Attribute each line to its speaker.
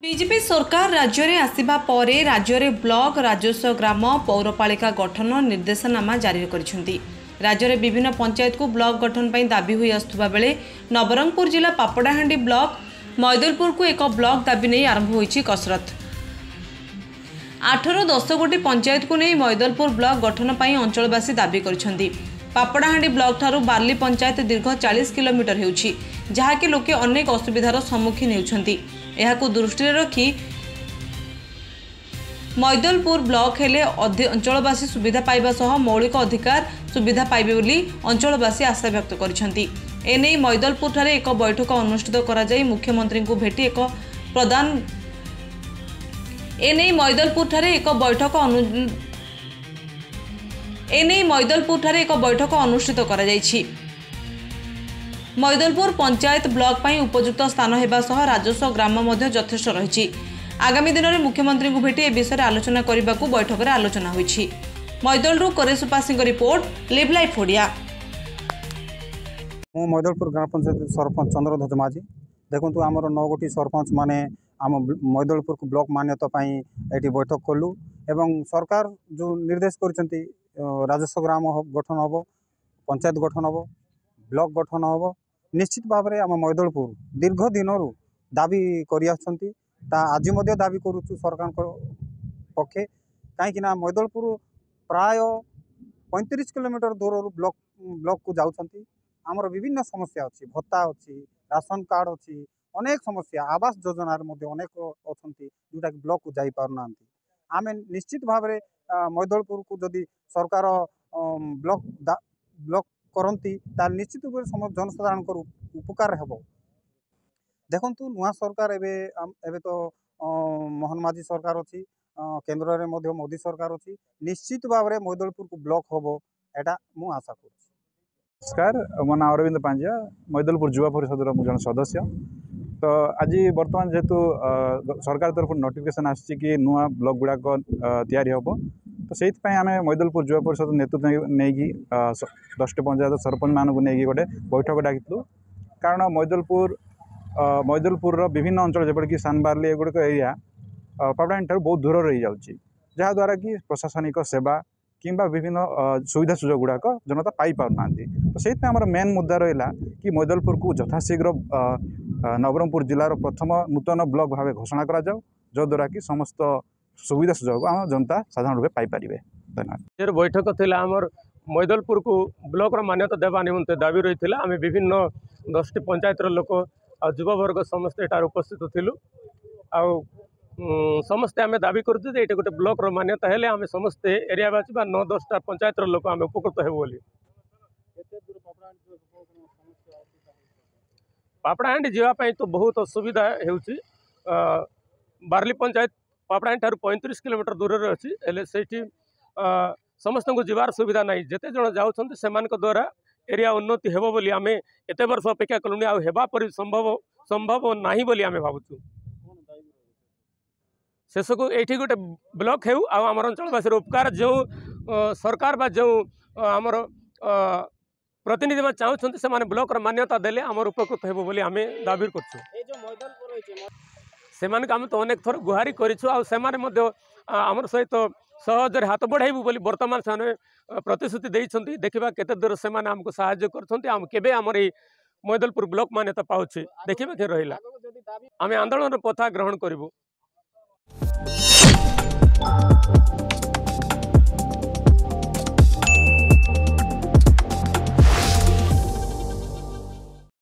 Speaker 1: BJP सरकार राज्य में आसिबा परे राज्य में ब्लॉक राजस्व ग्राम पौरपालिका गठन निर्देशनामा जारी करिसेंती। राज्य में विभिन्न पंचायत को ब्लॉक गठन पर दाबी हुई आसुवा बेले नवरंगपुर जिला पापड़ाहांडी ब्लॉक मैदलपुर को एक ब्लॉक दाबी नहीं आरंभ होईछि कसरत। 8-10 गोटी पंचायत को नहीं मैदलपुर ब्लॉक गठन पर अंचलवासी दाबी करिसेंती। पापड़ाहांडी ब्लॉक ठारू बार्ली पंचायत दीर्घ 40 किलोमीटर हेउछि, जहाँकि लोके अनेक असुविधार सम्मुखीन होउछंती। एहाकु दृष्टि रखी मैदलपुर ब्लॉक हेले अंचलवासी सुविधा पाइबा सह मौलिक अधिकार सुविधा पाइबे बोली अंचलवासी आशा व्यक्त करिसेंती। एने मैदलपुर ठारे एक बैठक अनुष्ठित करा जाई मुख्यमंत्री को भेटी एक प्रदान एने मैदलपुर ठारे एक बैठक अनुष्ठित करा जाइछि। मैदलपुर पंचायत ब्लॉक पर उपयुक्त स्थान होगा सह राजस्व ग्राम मध्य यथेष्ट रही। आगामी दिन में मुख्यमंत्री को भेटी ए विषय आलोचना करने को बैठक में आलोचना होईछि। मैदलपुर करेश उपासी रिपोर्ट लिव लाइफ ओडिया।
Speaker 2: मु मैदलपुर ग्राम पंचायत सरपंच चंद्रध्वज माझी। देखु आमर 9 गोटी सरपंच माने आम मैदलपुर को ब्लॉक मान्यता ये बैठक कलु एवं सरकार जो निर्देश कर राजस्व ग्राम गठन हम, पंचायत गठन हम, ब्लॉक गठन हम, निश्चित भाव में आम मैदलपुर दीर्घ दिन दाबी कर आज दाबी करुचु सरकार पक्षे कहीं मैदलपुर प्राय 35 किलोमीटर दूर ब्लॉक को जाउछंती। आमर विभिन्न समस्या अच्छी, भत्ता अच्छी, राशन कार्ड अच्छी, अनेक समस्या, आवास योजना अनेक अच्छा जोटा कि ब्लॉक को जाई पारना। आम निश्चित भाव में मैदलपुर को जदि सरकार ब्लॉक करती निश्चित रूप से जनसाधारण उपकार हेब। देखु नुआ सरकार एबे तो मोहन माझी सरकार अच्छी, केन्द्र में मोदी सरकार अच्छी, निश्चित भाव में मैदलपुर को ब्लॉक हम एटा मु आशा कर।
Speaker 3: नमस्कार, मो ना अरविंद पांड्या, मैदलपुर युवा परिषद जन सदस्य। तो आज बर्तमान जेहेतु सरकार तरफ नोटिफिकेशन आसी कि नुआ ब्लॉक गुड़ाक तैयारी हम, तो से आम मैदलपुर युवा परिषद नेतृत्व नहीं 10टी पंचायत सरपंच मानक नहीं गोटे बैठक डाकिलु। कारण मैदलपुर विभिन्न अंचल जपरिक सानबार्ली एगुड़िक एरिया पापड़ाहांडी ठारू बहुत दूर रही जाऊँगी, जहाँद्वारा कि प्रशासनिक सेवा किंबा विभिन्न सुविधा सुजोग गुड़ाक जनता पाई पारना। तो से मेन मुद्दा रहा कि मैदलपुर को यथाशीघ्र नवरंगपुर जिलार प्रथम नूतन ब्लॉक भाव घोषणा करा जाओ, जद्वारा कि समस्त सुविधा सुजोग आम जनता साधारण रूप पाई पारिबे। धन्यवाद।
Speaker 4: बैठक थिला आमर मैदलपुर को ब्लॉक मान्यता देवा निमंते दाबी रही है। आम विभिन्न 10टी पंचायत लोक आ युववर्ग समस्ते एटार उपस्थित थिलु। समस्ते आम दाबी करुँ ये गोटे ब्लॉक मान्यता हेले आम समस्ते एरियावासी 9-10टा पंचायत लोक आम उपकृत हेबु बोली। पापड़ाहांडी जावाई तो बहुत असुविधा होउछि। बार्ली पंचायत पापड़ाहांडी ठारू 35 किलोमीटर दूर अच्छी, समस्त को जीवार सुविधा नहीं। जिते जन जाऊँच से द्वारा एरिया उन्नति हेबो बोली आम एत वर्ष अपेक्षा कलुनी आवा पर संभव नहीं बोली आम भावुँ। शेष को ये गोटे ब्लॉक हेउ आम अंचलवासी उपकार जो सरकार बा जो आमर प्रतिनिधि में चाहते से ब्लॉक मान्यता देले आमर उपकृत हेबो बोली आम दाबी करछु। आम तो अनेक थर गुहारी करूँ आमर सहित सहजरे हाथ बढ़ाइबू बोली वर्तमान से प्रतिश्रुति देइछंती। देखिबा केते दूर से आमको साहाय्य करछंती, आम केबे आमर ई मैदलपुर ब्लॉक मान्यता पाउछि देखिबा के रहिला। आम आंदोलन पथा ग्रहण करिबू।